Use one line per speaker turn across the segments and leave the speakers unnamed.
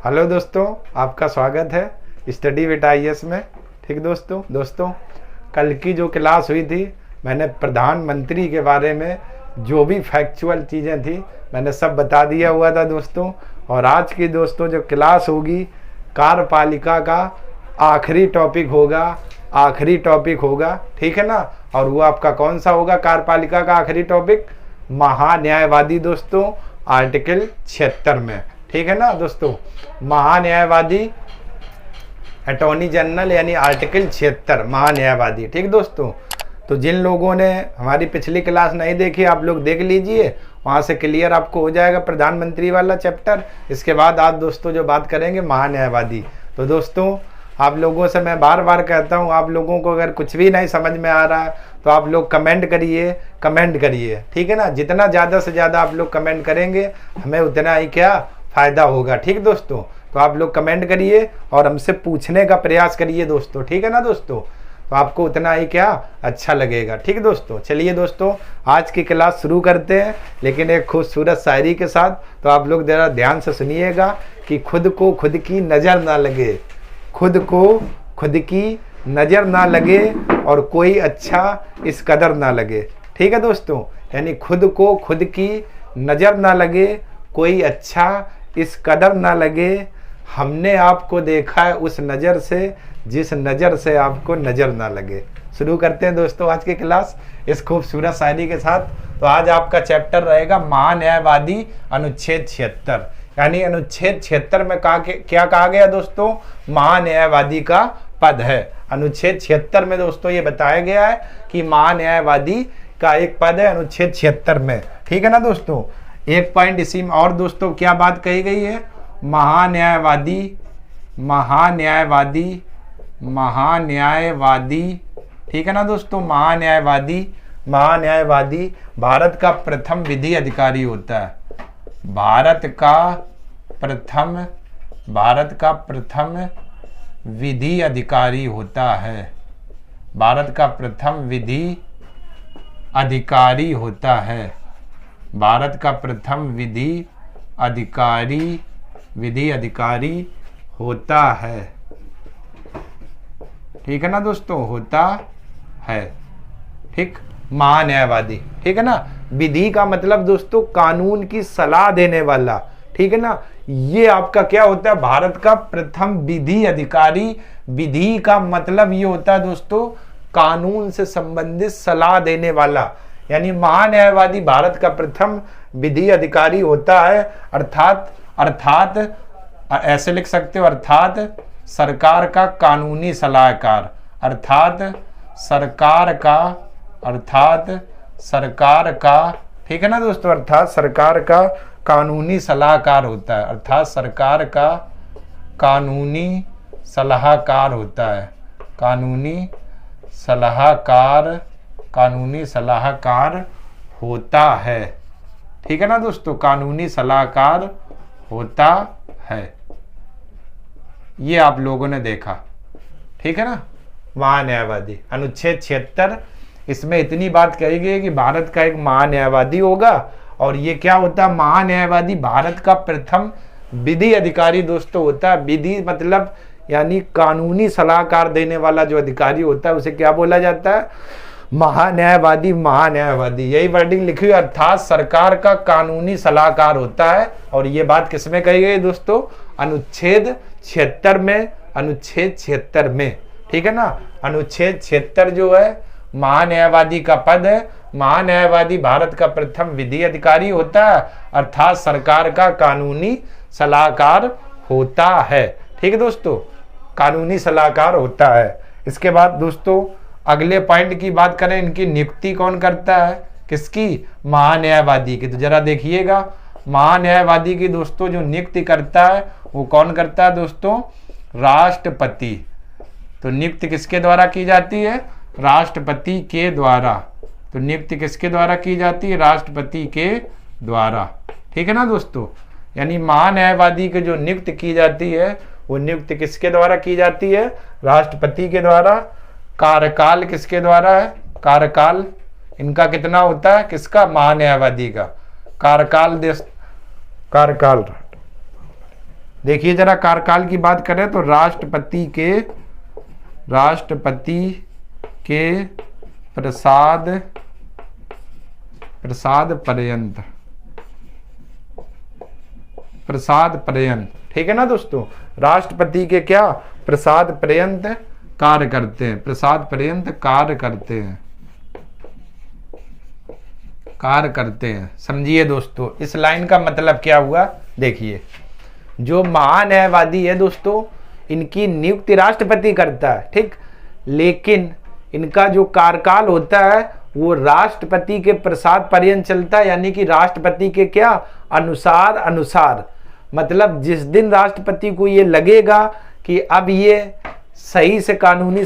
Hello दोस्तों, आपका स्वागत है स्टडी विद IAS में। ठीक दोस्तों, कल की जो क्लास हुई थी मैंने प्रधानमंत्री के बारे में जो भी फैक्चुअल चीज़ें थी मैंने सब बता दिया हुआ था दोस्तों। और आज की दोस्तों जो क्लास होगी कार्यपालिका का आखिरी टॉपिक होगा, ठीक है ना। और वो आपका कौन सा होगा? कार्यपालिका का आखिरी टॉपिक महान्यायवादी दोस्तों, आर्टिकल 76 में, ठीक है ना दोस्तों। महान्यायवादी अटॉर्नी जनरल यानी आर्टिकल 76 महान्यायवादी। ठीक दोस्तों, तो जिन लोगों ने हमारी पिछली क्लास नहीं देखी आप लोग देख लीजिए, वहाँ से क्लियर आपको हो जाएगा प्रधानमंत्री वाला चैप्टर। इसके बाद आप दोस्तों जो बात करेंगे महान्यायवादी। तो दोस्तों आप लोगों से मैं बार बार कहता हूँ, आप लोगों को अगर कुछ भी नहीं समझ में आ रहा है तो आप लोग कमेंट करिए, ठीक है ना। जितना ज़्यादा से ज़्यादा आप लोग कमेंट करेंगे हमें उतना ही क्या फ़ायदा होगा। ठीक दोस्तों, तो आप लोग कमेंट करिए और हमसे पूछने का प्रयास करिए दोस्तों, ठीक है ना दोस्तों। तो आपको उतना ही क्या अच्छा लगेगा। ठीक दोस्तों, चलिए दोस्तों आज की क्लास शुरू करते हैं, लेकिन एक खूबसूरत शायरी के साथ। तो आप लोग ज़रा ध्यान से सुनिएगा कि खुद को खुद की नज़र ना लगे, खुद को खुद की नज़र ना लगे और कोई अच्छा इस कदर ना लगे। ठीक है दोस्तों, यानी खुद को खुद की नज़र ना लगे, कोई अच्छा इस कदर ना लगे, हमने आपको देखा है उस नज़र से जिस नज़र से आपको नज़र ना लगे। शुरू करते हैं दोस्तों आज की क्लास इस खूबसूरत शायरी के साथ। तो आज आपका चैप्टर रहेगा महान्यायवादी, अनुच्छेद 76। यानी अनुच्छेद 76 में क्या कहा गया दोस्तों? महान्यायवादी का पद है। अनुच्छेद 76 में दोस्तों ये बताया गया है कि महान्यायवादी का एक पद है अनुच्छेद 76 में, ठीक है ना दोस्तों। एक पॉइंट इसी में और दोस्तों क्या बात कही गई है? महान्यायवादी, ठीक है ना दोस्तों। महान्यायवादी भारत का प्रथम विधि अधिकारी होता है। भारत का प्रथम विधि अधिकारी होता है। भारत का प्रथम विधि अधिकारी होता है। भारत का प्रथम विधि अधिकारी होता है, ठीक है ना दोस्तों, होता है। ठीक, महान्यायवादी, ठीक है ना। विधि का मतलब दोस्तों कानून की सलाह देने वाला, ठीक है ना। ये आपका क्या होता है? भारत का प्रथम विधि अधिकारी। विधि का मतलब ये होता है दोस्तों कानून से संबंधित सलाह देने वाला, यानी महान्यायवादी भारत का प्रथम विधि अधिकारी होता है। अर्थात ऐसे लिख सकते हो, अर्थात सरकार का कानूनी सलाहकार। अर्थात सरकार का, ठीक है ना दोस्तों, अर्थात सरकार का कानूनी सलाहकार होता है। अर्थात सरकार का कानूनी सलाहकार होता है। कानूनी सलाहकार होता है, ठीक है ना दोस्तों, कानूनी सलाहकार होता है। ये आप लोगों ने देखा, ठीक है ना। महान्यायवादी अनुच्छेद 76, इसमें इतनी बात कही गई कि भारत का एक महान्यायवादी होगा। और ये क्या होता है? महान्यायवादी भारत का प्रथम विधि अधिकारी दोस्तों होता है। विधि मतलब यानी कानूनी सलाहकार देने वाला जो अधिकारी होता है उसे क्या बोला जाता है? महान्यायवादी। यही वर्डिंग लिखी हुई, अर्थात सरकार का कानूनी सलाहकार होता है। और ये बात किसमें कही गई दोस्तों? अनुच्छेद 76 में, ठीक है ना। अनुच्छेद 76 जो है महान्यायवादी का पद है। महान्यायवादी भारत का प्रथम विधि अधिकारी होता है, अर्थात सरकार का कानूनी सलाहकार होता है, ठीक है दोस्तों, कानूनी सलाहकार होता है। इसके बाद दोस्तों अगले पॉइंट की बात करें, इनकी नियुक्ति कौन करता है? किसकी? महान्यायवादी की। तो जरा देखिएगा, महान्यायवादी की दोस्तों जो नियुक्ति करता है वो कौन करता है दोस्तों? राष्ट्रपति। तो नियुक्ति किसके द्वारा की जाती है? राष्ट्रपति के द्वारा। तो नियुक्ति किसके द्वारा की जाती है? राष्ट्रपति के द्वारा, ठीक है ना दोस्तों। यानी महान्यायवादी की जो नियुक्ति की जाती है वो नियुक्ति किसके द्वारा की जाती है? राष्ट्रपति के द्वारा। कार्यकाल किसके द्वारा है? कार्यकाल इनका कितना होता है? किसका? महान्यायवादी का। कार्यकाल देखिए जरा कार्यकाल की बात करें तो राष्ट्रपति के प्रसाद पर्यंत, ठीक है ना दोस्तों। राष्ट्रपति के क्या प्रसाद पर्यंत कार्य करते हैं, प्रसाद पर्यंत कार्य करते हैं। समझिए दोस्तों इस लाइन का मतलब क्या हुआ। देखिए जो महान्यायवादी है दोस्तों, इनकी नियुक्ति राष्ट्रपति करता है, ठीक, लेकिन इनका जो कार्यकाल होता है वो राष्ट्रपति के प्रसाद पर्यंत चलता है, यानी कि राष्ट्रपति के क्या अनुसार मतलब जिस दिन राष्ट्रपति को ये लगेगा कि अब ये सही से कानूनी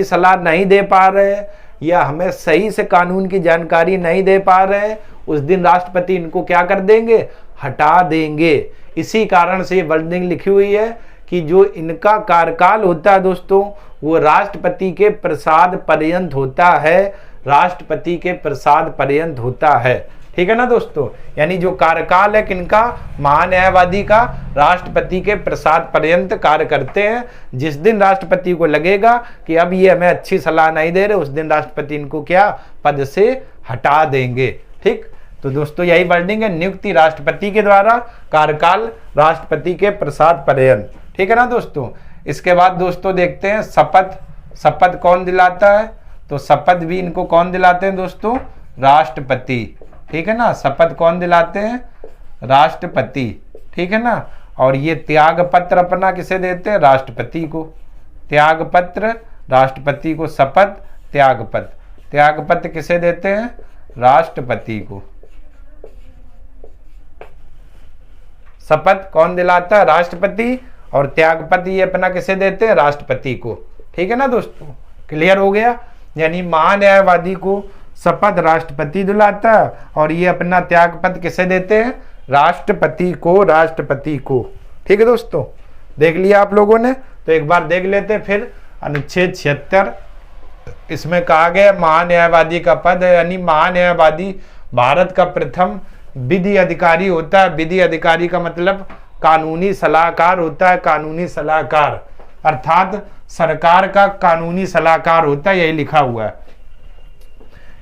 सलाह नहीं दे पा रहे हैं या हमें सही से कानून की जानकारी नहीं दे पा रहे हैं, उस दिन राष्ट्रपति इनको क्या कर देंगे, हटा देंगे। इसी कारण से ये वर्डिंग लिखी हुई है कि जो इनका कार्यकाल होता है दोस्तों वो राष्ट्रपति के प्रसाद पर्यंत होता है, राष्ट्रपति के प्रसाद पर्यंत होता है, ठीक है ना दोस्तों। यानी जो कार्यकाल है किनका, महान्यायवादी का, राष्ट्रपति के प्रसाद पर्यंत कार्य करते हैं। जिस दिन राष्ट्रपति को लगेगा कि अब ये हमें अच्छी सलाह नहीं दे रहे, उस दिन राष्ट्रपति इनको क्या पद से हटा देंगे, ठीक। तो दोस्तों यही वर्डिंग है, नियुक्ति राष्ट्रपति के द्वारा, कार्यकाल राष्ट्रपति के प्रसाद पर्यंत, ठीक है ना दोस्तों। इसके बाद दोस्तों देखते हैं शपथ कौन दिलाता है, तो शपथ भी इनको कौन दिलाते हैं दोस्तों, राष्ट्रपति, ठीक है ना। शपथ कौन दिलाते हैं, राष्ट्रपति, ठीक है ना। और ये त्याग पत्र अपना किसे देते हैं, राष्ट्रपति को, त्याग पत्र राष्ट्रपति को, शपथ त्याग पत्र किसे देते हैं, राष्ट्रपति को। शपथ कौन दिलाता है, राष्ट्रपति, और त्यागपत्र ये अपना किसे देते हैं, राष्ट्रपति को, ठीक है ना दोस्तों। क्लियर हो गया। यानी महान्यायवादी को शपथ राष्ट्रपति दिलाता है और ये अपना त्यागपत्र किसे देते हैं, राष्ट्रपति को, ठीक है दोस्तों। देख लिया आप लोगों ने, तो एक बार देख लेते हैं फिर। अनुच्छेद 76 इसमें कहा गया महान्यायवादी का पद है, यानी महान्यायवादी भारत का प्रथम विधि अधिकारी होता है। विधि अधिकारी का मतलब कानूनी सलाहकार होता है, कानूनी सलाहकार अर्थात सरकार का कानूनी सलाहकार होता है, यही लिखा हुआ है।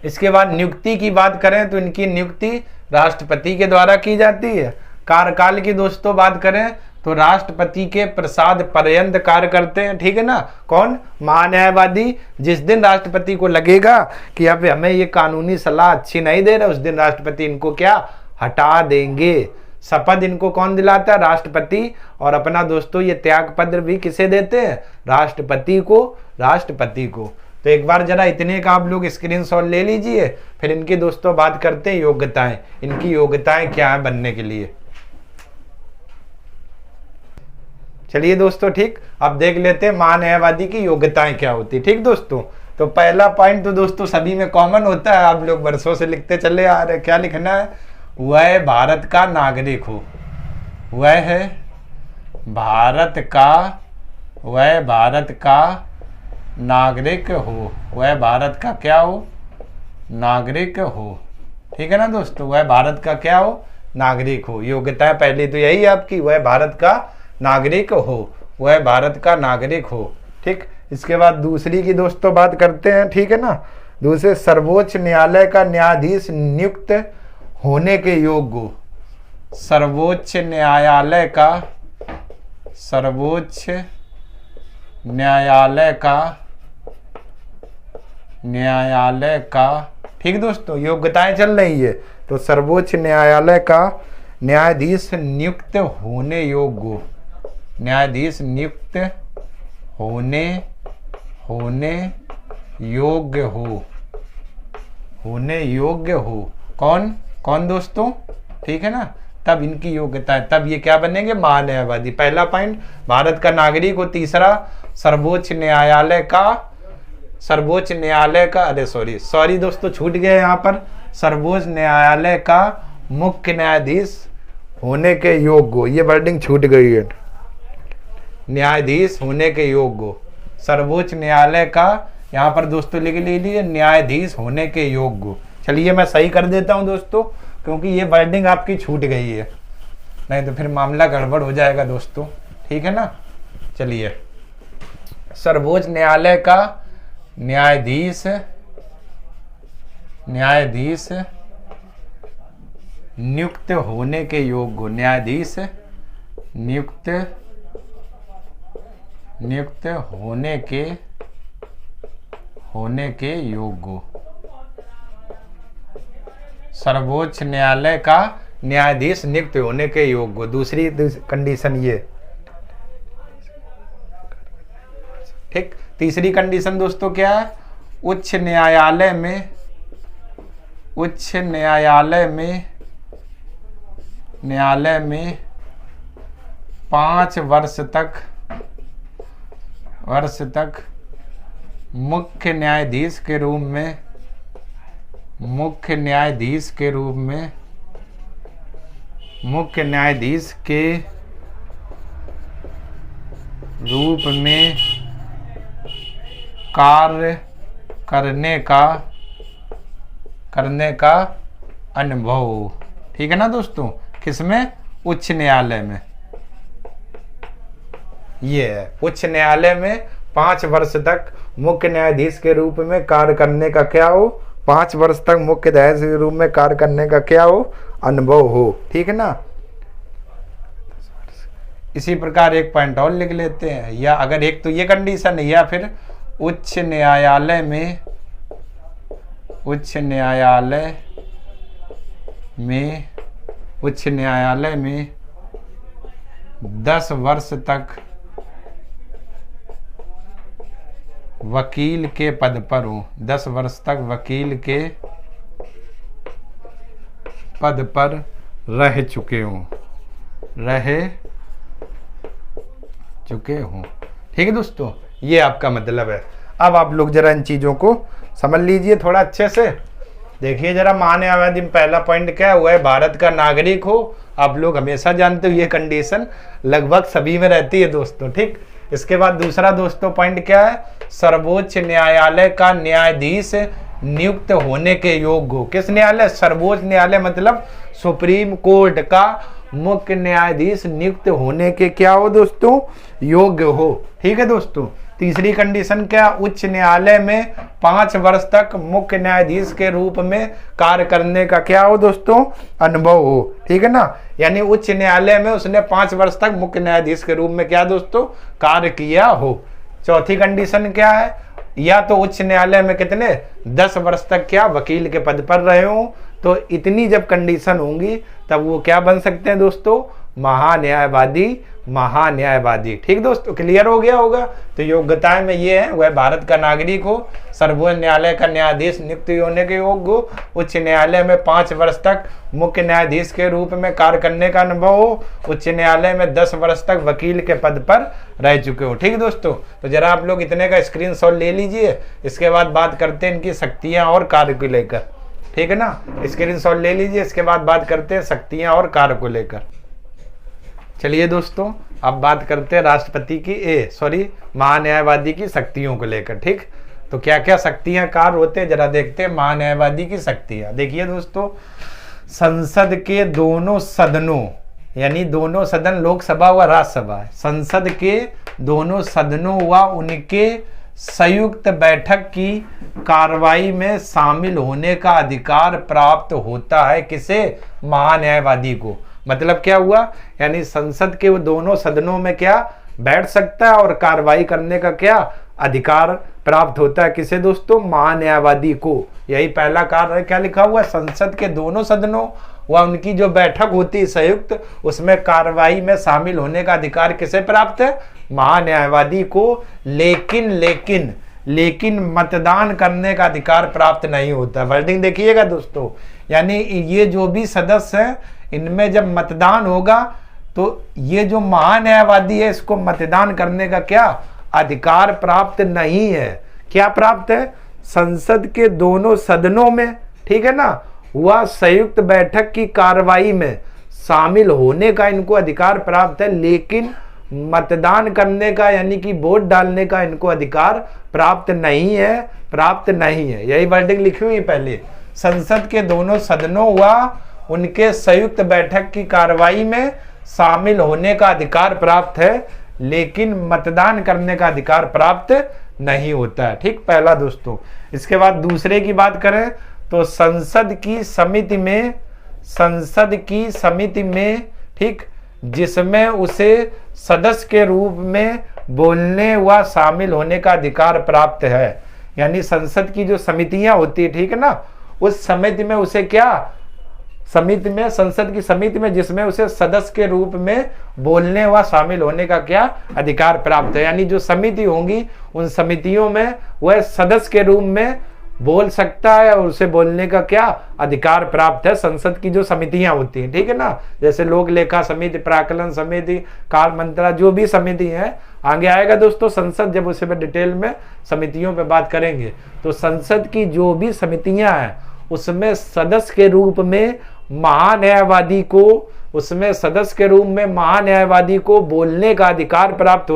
इसके बाद नियुक्ति की बात करें तो इनकी नियुक्ति राष्ट्रपति के द्वारा की जाती है। कार्यकाल की दोस्तों बात करें तो राष्ट्रपति के प्रसाद पर्यंत कार्य करते हैं, ठीक है ना। कौन, महान्यायवादी। जिस दिन राष्ट्रपति को लगेगा कि अब हमें ये कानूनी सलाह अच्छी नहीं दे रहा, उस दिन राष्ट्रपति इनको क्या हटा देंगे। शपथ इनको कौन दिलाता है, राष्ट्रपति, और अपना दोस्तों ये त्याग पत्र भी किसे देते हैं, राष्ट्रपति को। तो एक बार जरा इतने का आप लोग स्क्रीनशॉट ले लीजिए, फिर इनकी दोस्तों बात करते हैं योग्यताएं। इनकी योग्यताएं क्या है बनने के लिए। चलिए दोस्तों ठीक, अब देख लेते हैं महान्यायवादी की योग्यताएं क्या होती है, ठीक दोस्तों। तो पहला पॉइंट तो दोस्तों सभी में कॉमन होता है, आप लोग वर्षों से लिखते चले आ रहे। क्या लिखना है, वह भारत का नागरिक हो, वह भारत का नागरिक हो, वह भारत का क्या हो, नागरिक हो, ठीक है ना दोस्तों। वह भारत का क्या हो, नागरिक हो। योग्यता पहली तो यही है आपकी, वह भारत का नागरिक हो, वह भारत का नागरिक हो, ठीक। इसके बाद दूसरी की दोस्तों बात करते हैं, ठीक है ना। दूसरे, सर्वोच्च न्यायालय का न्यायाधीश नियुक्त होने के योग्य हो। सर्वोच्च न्यायालय का, ठीक दोस्तों। योग्यताएं चल रही है तो सर्वोच्च न्यायालय का न्यायाधीश नियुक्त होने योग्य, न्यायाधीश नियुक्त होने योग्य हो। कौन दोस्तों, ठीक है ना। तब इनकी योग्यता है, तब ये क्या बनेंगे, महान्यायवादी। पहला पॉइंट भारत का नागरिक हो। तीसरा, सर्वोच्च न्यायालय का अरे सॉरी दोस्तों छूट गया यहाँ पर, सर्वोच्च न्यायालय का मुख्य न्यायाधीश होने के योग्य हो, ये वर्डिंग छूट गई है। न्यायाधीश होने के योग्य हो, सर्वोच्च न्यायालय का यहाँ पर दोस्तों लिख लीजिए, न्यायाधीश होने के योग्य। चलिए मैं सही कर देता हूँ दोस्तों, क्योंकि ये वर्डिंग आपकी छूट गई है। नहीं तो फिर मामला गड़बड़ हो जाएगा दोस्तों, ठीक है ना। चलिए, सर्वोच्च न्यायालय का न्यायाधीश नियुक्त होने के योग्य, न्यायाधीश नियुक्त होने के योग्य, सर्वोच्च न्यायालय का न्यायाधीश नियुक्त होने के योग्य। दूसरी कंडीशन ये, ठीक। तीसरी कंडीशन दोस्तों क्या है, उच्च न्यायालय में 5 वर्ष तक मुख्य न्यायाधीश के रूप में कार्य करने का अनुभव, ठीक है ना दोस्तों। किसमें? उच्च न्यायालय में। ये है, उच्च न्यायालय में 5 वर्ष तक मुख्य न्यायाधीश के रूप में कार्य करने का क्या हो, 5 वर्ष तक मुख्य न्यायाधीश के रूप में कार्य करने का क्या हो, अनुभव हो, ठीक है ना। इसी प्रकार एक पॉइंट और लिख लेते हैं, या अगर एक तो ये कंडीशन है, या फिर उच्च न्यायालय में 10 वर्ष तक वकील के पद पर हूँ, 10 वर्ष तक वकील के पद पर रह चुके हूँ, ठीक है दोस्तों। ये आपका मतलब है। अब आप लोग जरा इन चीज़ों को समझ लीजिए थोड़ा अच्छे से। देखिए जरा, न्यायवादी में पहला पॉइंट क्या हुआ है, भारत का नागरिक हो। आप लोग हमेशा जानते हो ये कंडीशन लगभग सभी में रहती है दोस्तों, ठीक। इसके बाद दूसरा दोस्तों पॉइंट क्या है, सर्वोच्च न्यायालय का न्यायाधीश नियुक्त होने के योग्य हो। किस न्यायालय? सर्वोच्च न्यायालय मतलब सुप्रीम कोर्ट का मुख्य न्यायाधीश नियुक्त होने के क्या हो दोस्तों, योग्य हो, ठीक है दोस्तों। तीसरी कंडीशन क्या, उच्च न्यायालय में 5 वर्ष तक मुख्य न्यायाधीश के रूप में कार्य करने का क्या हो दोस्तों, अनुभव हो, ठीक है ना। यानी उच्च न्यायालय में उसने 5 वर्ष तक मुख्य न्यायाधीश के रूप में क्या दोस्तों, कार्य किया हो। चौथी कंडीशन क्या है, या तो उच्च न्यायालय में कितने 10 वर्ष तक क्या वकील के पद पर रहे हो। तो इतनी जब कंडीशन होंगी तब वो क्या बन सकते हैं दोस्तों, महान्यायवादी, ठीक दोस्तों। क्लियर हो गया होगा। तो योग्यताएं में ये है, वह भारत का नागरिक हो, सर्वोच्च न्यायालय का न्यायाधीश नियुक्त होने के योग्य हो, उच्च न्यायालय में 5 वर्ष तक मुख्य न्यायाधीश के रूप में कार्य करने का अनुभव हो, उच्च न्यायालय में 10 वर्ष तक वकील के पद पर रह चुके हो, ठीक दोस्तों। तो जरा आप लोग इतने का स्क्रीनशॉट ले लीजिए। इसके बाद बात करते हैं इनकी शक्तियाँ और कार्य को लेकर, ठीक है ना। स्क्रीनशॉट ले लीजिए, इसके बाद बात करते हैं शक्तियाँ और कार्य को लेकर। चलिए दोस्तों, अब बात करते हैं राष्ट्रपति की महान्यायवादी की शक्तियों को लेकर, ठीक। तो क्या क्या शक्तियां कार्य होते हैं जरा देखते हैं महान्यायवादी की शक्तियां। देखिए दोस्तों, संसद के दोनों सदनों, यानी दोनों सदन लोकसभा व राज्यसभा, संसद के दोनों सदनों व उनके संयुक्त बैठक की कार्रवाई में शामिल होने का अधिकार प्राप्त होता है किसे, महान्यायवादी को। मतलब क्या हुआ, यानी संसद के वो दोनों सदनों में क्या बैठ सकता है और कार्रवाई करने का क्या अधिकार प्राप्त होता है किसे दोस्तों, महान्यायवादी को। यही पहला कार्य क्या लिखा हुआ है, संसद के दोनों सदनों व उनकी जो बैठक होती है संयुक्त, उसमें कार्रवाई में शामिल होने का अधिकार किसे प्राप्त है, महान्यायवादी को। लेकिन मतदान करने का अधिकार प्राप्त नहीं होता। वर्डिंग देखिएगा दोस्तों, यानी ये जो भी सदस्य हैं इनमें जब मतदान होगा तो ये जो महान्यायवादी है इसको मतदान करने का क्या अधिकार प्राप्त नहीं है। क्या प्राप्त है, संसद के दोनों सदनों में, ठीक है ना, वह संयुक्त बैठक की कार्रवाई में शामिल होने का इनको अधिकार प्राप्त है, लेकिन मतदान करने का यानी कि वोट डालने का इनको अधिकार प्राप्त नहीं है। यही वर्डिंग लिखी हुई है पहले, संसद के दोनों सदनों व उनके संयुक्त बैठक की कार्रवाई में शामिल होने का अधिकार प्राप्त है, लेकिन मतदान करने का अधिकार प्राप्त नहीं होता है। ठीक, पहला दोस्तों। इसके बाद दूसरे की बात करें तो संसद की समिति में ठीक, जिसमें उसे सदस्य के रूप में बोलने व शामिल होने का अधिकार प्राप्त है। यानी संसद की जो समितियां होती है, ठीक है ना, उस समिति में उसे क्या, संसद की समिति में जिसमें उसे सदस्य के रूप में बोलने व शामिल होने का क्या अधिकार प्राप्त है। यानी जो समिति होंगी उन समितियों में वह सदस्य के रूप में बोल सकता है और उसे बोलने का क्या अधिकार प्राप्त है। संसद की जो समितियां होती हैं, ठीक है ना, जैसे लोक लेखा समिति, प्राकलन समिति, कार्य मंत्रा, जो भी समिति है, आगे आएगा दोस्तों संसद, जब उसे डिटेल में समितियों पे बात करेंगे। तो संसद की जो भी समितियां हैं उसमें सदस्य के रूप में महान्यायवादी को बोलने का अधिकार प्राप्त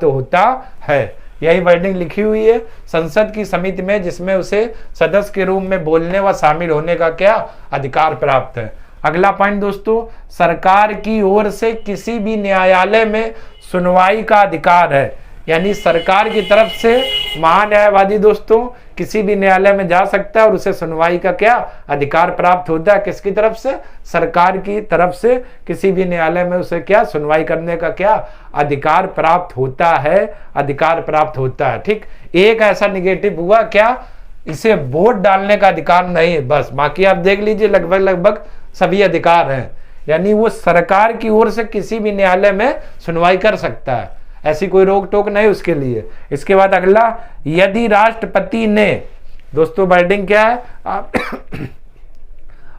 होता है। यही वर्डिंग लिखी हुई है, संसद की समिति में जिसमें उसे सदस्य के रूप में बोलने व शामिल होने का क्या अधिकार प्राप्त है। अगला पॉइंट दोस्तों, सरकार की ओर से किसी भी न्यायालय में सुनवाई का अधिकार है। यानी सरकार की तरफ से महान्यायवादी दोस्तों किसी भी न्यायालय में जा सकता है और उसे सुनवाई का क्या अधिकार प्राप्त होता है। किसकी तरफ से? सरकार की तरफ से किसी भी न्यायालय में उसे क्या सुनवाई करने का क्या अधिकार प्राप्त होता है। ठीक, एक ऐसा निगेटिव हुआ क्या, इसे वोट डालने का अधिकार नहीं है, बस बाकी आप देख लीजिए लगभग सभी अधिकार हैं। यानी वो सरकार की ओर से किसी भी न्यायालय में सुनवाई कर सकता है, ऐसी कोई रोक टोक नहीं उसके लिए। इसके बाद अगला, यदि राष्ट्रपति ने, दोस्तों वर्डिंग क्या है, आप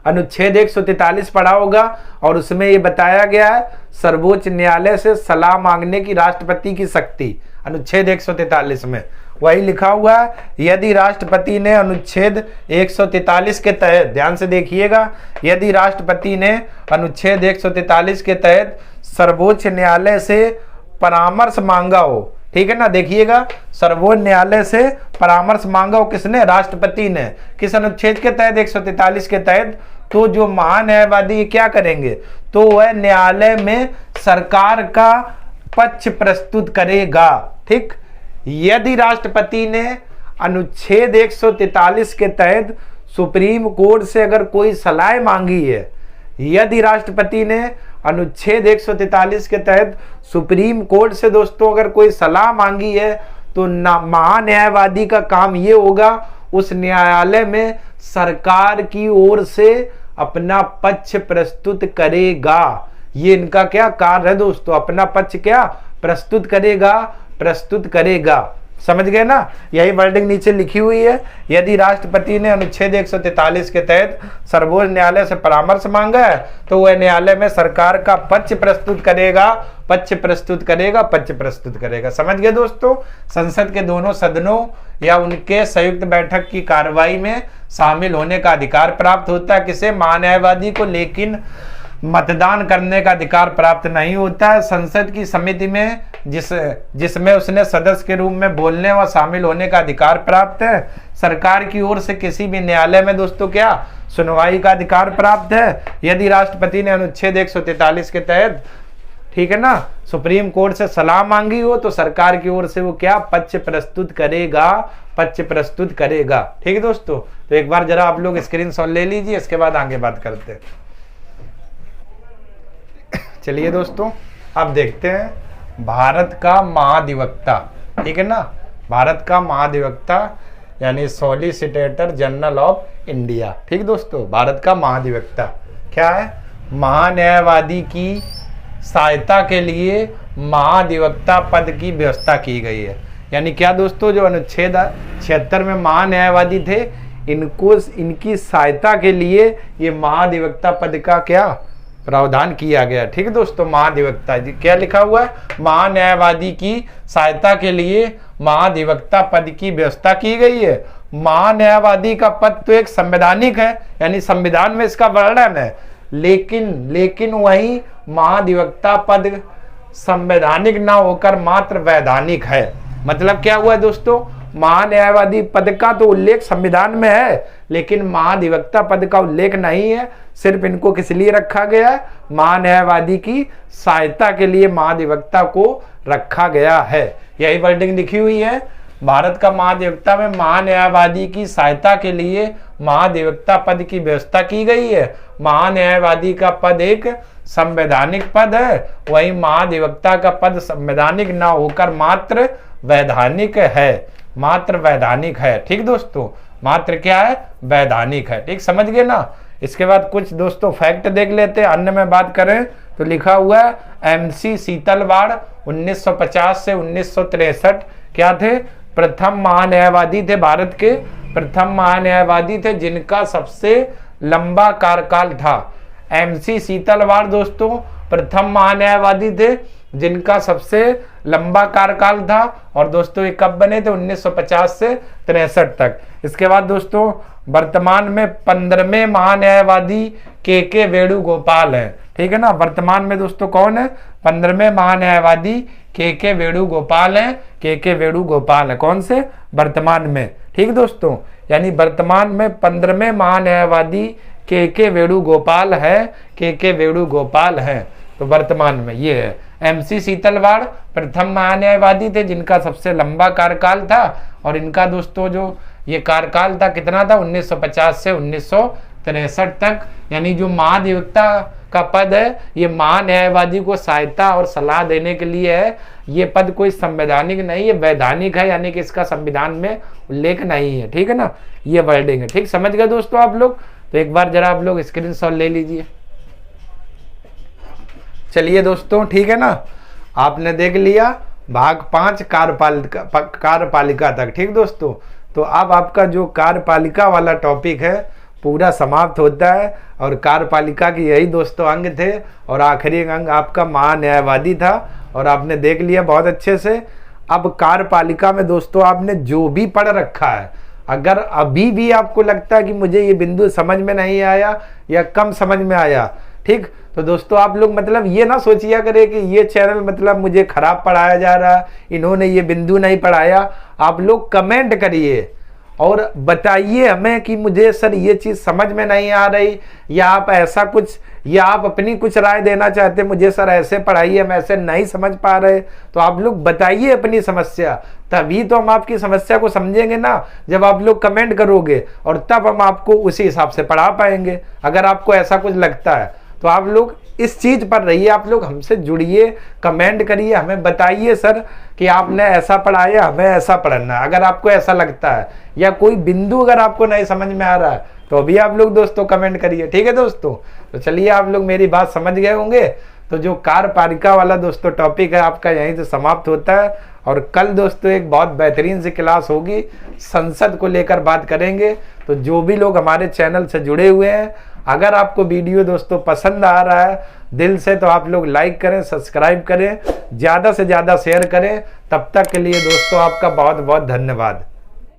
अनुच्छेद 143 पढ़ा होगा और उसमें ये बताया गया है सर्वोच्च न्यायालय से सलाह मांगने की राष्ट्रपति की शक्ति। अनुच्छेद 143 में वही लिखा हुआ है, यदि राष्ट्रपति ने अनुच्छेद 143 के तहत, ध्यान से देखिएगा, यदि राष्ट्रपति ने अनुच्छेद 143 के तहत सर्वोच्च न्यायालय से परामर्श मांगा हो, ठीक है ना, देखिएगा, सर्वोच्च न्यायालय से परामर्श मांगा हो, किसने? राष्ट्रपति ने। किस अनुच्छेद के तहत? 143 के तहत। तो जो महान्यायवादी क्या करेंगे, तो वह न्यायालय में सरकार का पक्ष प्रस्तुत करेगा। ठीक, यदि राष्ट्रपति ने अनुच्छेद 143 के तहत सुप्रीम कोर्ट से अगर कोई सलाह मांगी है, यदि राष्ट्रपति ने अनुच्छेद 143 के तहत सुप्रीम कोर्ट से दोस्तों अगर कोई सलाह मांगी है, तो महान्यायवादी का काम ये होगा उस न्यायालय में सरकार की ओर से अपना पक्ष प्रस्तुत करेगा। ये इनका क्या कार्य है दोस्तों, अपना पक्ष क्या प्रस्तुत करेगा। समझ गए ना, यही वर्डिंग नीचे लिखी हुई है। यदि राष्ट्रपति ने अनुच्छेद 143 के तहत सर्वोच्च न्यायालय से परामर्श मांगा है, तो वह न्यायालय में सरकार का पक्ष प्रस्तुत करेगा। समझ गए दोस्तों, संसद के दोनों सदनों या उनके संयुक्त बैठक की कार्रवाई में शामिल होने का अधिकार प्राप्त होता है किसे? महान्यायवादी को, लेकिन मतदान करने का अधिकार प्राप्त नहीं होता है। संसद की समिति में जिसमें उसने सदस्य के रूप में बोलने व शामिल होने का अधिकार प्राप्त है। सरकार की ओर से किसी भी न्यायालय में दोस्तों क्या सुनवाई का अधिकार प्राप्त है। यदि राष्ट्रपति ने अनुच्छेद 143 के तहत, ठीक है ना, सुप्रीम कोर्ट से सलाह मांगी हो, तो सरकार की ओर से वो क्या पक्ष प्रस्तुत करेगा। ठीक है दोस्तों, तो एक बार जरा आप लोग स्क्रीनशॉट ले लीजिए, इसके बाद आगे बात करते हैं। चलिए दोस्तों, अब देखते हैं भारत का महाधिवक्ता, ठीक है ना, भारत का महाधिवक्ता यानी सॉलिसिटेटर जनरल ऑफ इंडिया। ठीक दोस्तों, भारत का महाधिवक्ता क्या है? महान्यायवादी की सहायता के लिए महाधिवक्ता पद की व्यवस्था की गई है। यानी क्या दोस्तों, जो अनुच्छेद 76 में महान्यायवादी थे, इनकी सहायता के लिए ये महाधिवक्ता पद का क्या प्रावधान किया गया। ठीक है दोस्तों, महाधिवक्ता जी क्या लिखा हुआ है, महान्यायवादी की सहायता के लिए महाधिवक्ता पद की व्यवस्था की गई है। महान्यायवादी का पद तो एक संवैधानिक है, यानी संविधान में इसका वर्णन है, लेकिन वही महाधिवक्ता पद संवैधानिक ना होकर मात्र वैधानिक है। मतलब क्या हुआ दोस्तों, महान्यायवादी पद का तो उल्लेख संविधान में है, लेकिन महाधिवक्ता पद का उल्लेख नहीं है। सिर्फ इनको किस लिए रखा गया है? महान्यायवादी की सहायता के लिए महाधिवक्ता को रखा गया है। यही वर्डिंग लिखी हुई है। भारत का महाधिवक्ता में महान्यायवादी की सहायता के लिए महाधिवक्ता पद की व्यवस्था की गई है। महान्यायवादी का पद एक संवैधानिक पद है, वही महाधिवक्ता का पद संवैधानिक ना होकर मात्र वैधानिक है। मात्र वैधानिक है। ठीक दोस्तों, मात्र क्या है? वैधानिक है। ठीक, समझ गए ना। इसके बाद कुछ दोस्तों फैक्ट देख लेते हैं। अन्य में बात करें तो लिखा हुआ है MC सीतलवाड़ 1950 से 1963 क्या थे? प्रथम महान्यायवादी थे। भारत के प्रथम महान्यायवादी थे जिनका सबसे लंबा कार्यकाल था। MC सीतलवाड़ दोस्तों प्रथम महान्यायवादी थे जिनका सबसे लंबा कार्यकाल था। और दोस्तों ये कब बने थे? 1950 से 63 तक। इसके बाद दोस्तों वर्तमान में 15वें महान्यायवादी के वेणुगोपाल हैं। ठीक है ना। वर्तमान में दोस्तों कौन है? 15वें महान्यायवादी के वेणुगोपाल हैं। के वेणुगोपाल है। कौन से? वर्तमान में। ठीक दोस्तों, यानी वर्तमान में 15वें महान्यायवादी के वेणुगोपाल है। के वेणुगोपाल है। तो वर्तमान में ये है। MC सीतलवाड़ प्रथम महान्यायवादी थे जिनका सबसे लंबा कार्यकाल था। और इनका दोस्तों जो ये कार्यकाल था कितना था? 1950 से 1963 तक। यानी जो महाधिवक्ता का पद है ये महान्यायवादी को सहायता और सलाह देने के लिए है। ये पद कोई संवैधानिक नहीं है, वैधानिक है, यानी कि इसका संविधान में उल्लेख नहीं है। ठीक है ना। ये वर्डिंग है। ठीक, समझ गए दोस्तों आप लोग। तो एक बार जरा आप लोग स्क्रीनशॉट ले लीजिए। चलिए दोस्तों, ठीक है ना। आपने देख लिया भाग 5 कार्यपालिका तक। ठीक दोस्तों, तो अब आपका जो कार्यपालिका वाला टॉपिक है पूरा समाप्त होता है। और कार्यपालिका के यही दोस्तों अंग थे। और आखिरी अंग आपका महान्यायवादी था। और आपने देख लिया बहुत अच्छे से। अब कार्यपालिका में दोस्तों आपने जो भी पढ़ रखा है, अगर अभी भी आपको लगता है कि मुझे ये बिंदु समझ में नहीं आया या कम समझ में आया, ठीक, तो दोस्तों आप लोग मतलब ये ना सोचिया करें कि ये चैनल मतलब मुझे खराब पढ़ाया जा रहा है, इन्होंने ये बिंदु नहीं पढ़ाया। आप लोग कमेंट करिए और बताइए हमें कि मुझे सर ये चीज़ समझ में नहीं आ रही, या आप ऐसा कुछ, या आप अपनी कुछ राय देना चाहते, मुझे सर ऐसे पढ़ाइए, हम ऐसे नहीं समझ पा रहे। तो आप लोग बताइए अपनी समस्या, तभी तो हम आपकी समस्या को समझेंगे ना, जब आप लोग कमेंट करोगे, और तब हम आपको उसी हिसाब से पढ़ा पाएंगे। अगर आपको ऐसा कुछ लगता है तो आप लोग इस चीज़ पर रहिए, आप लोग हमसे जुड़िए, कमेंट करिए, हमें बताइए सर कि आपने ऐसा पढ़ाया, हमें ऐसा पढ़ना है। अगर आपको ऐसा लगता है या कोई बिंदु अगर आपको नहीं समझ में आ रहा है तो अभी आप लोग दोस्तों कमेंट करिए। ठीक है दोस्तों, तो चलिए आप लोग मेरी बात समझ गए होंगे। तो जो कार्यपालिका वाला दोस्तों टॉपिक है आपका यहीं से समाप्त होता है। और कल दोस्तों एक बहुत बेहतरीन सी क्लास होगी, संसद को लेकर बात करेंगे। तो जो भी लोग हमारे चैनल से जुड़े हुए हैं, अगर आपको वीडियो दोस्तों पसंद आ रहा है दिल से, तो आप लोग लाइक करें, सब्सक्राइब करें, ज़्यादा से ज़्यादा शेयर करें। तब तक के लिए दोस्तों आपका बहुत बहुत धन्यवाद।